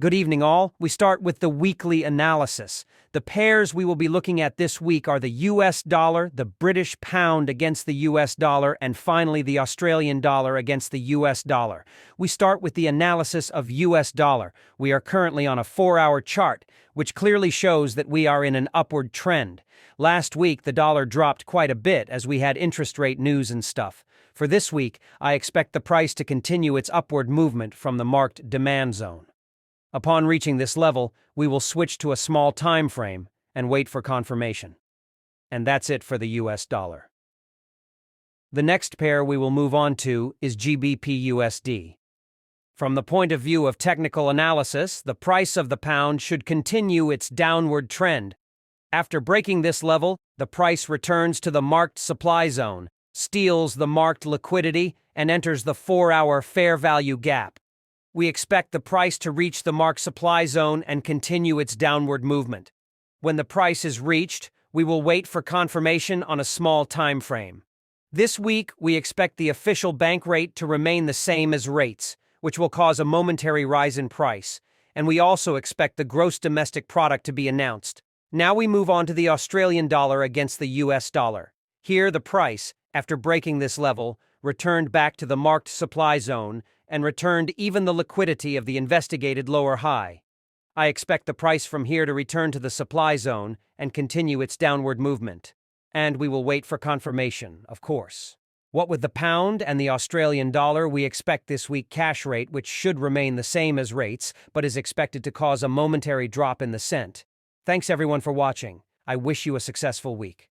Good evening, all. We start with the weekly analysis. The pairs we will be looking at this week are the US dollar, the British pound against the US dollar, and finally the Australian dollar against the US dollar. We start with the analysis of US dollar. We are currently on a 4-hour chart, which clearly shows that we are in an upward trend. Last week, the dollar dropped quite a bit as we had interest rate news and stuff. For this week, I expect the price to continue its upward movement from the marked demand zone. Upon reaching this level, we will switch to a small time frame and wait for confirmation. And that's it for the US dollar. The next pair we will move on to is GBP/USD. From the point of view of technical analysis, the price of the pound should continue its downward trend. After breaking this level, the price returns to the marked supply zone, steals the marked liquidity, and enters the 4-hour fair value gap. We expect the price to reach the marked supply zone and continue its downward movement. When the price is reached, we will wait for confirmation on a small time frame. This week, we expect the official bank rate to remain the same as rates, which will cause a momentary rise in price, and we also expect the gross domestic product to be announced. Now we move on to the Australian dollar against the US dollar. Here, the price, after breaking this level, returned back to the marked supply zone and returned even the liquidity of the investigated lower high. I expect the price from here to return to the supply zone and continue its downward movement. And we will wait for confirmation, of course. What with the pound and the Australian dollar, we expect this week cash rate, which should remain the same as rates, but is expected to cause a momentary drop in the cent. Thanks everyone for watching. I wish you a successful week.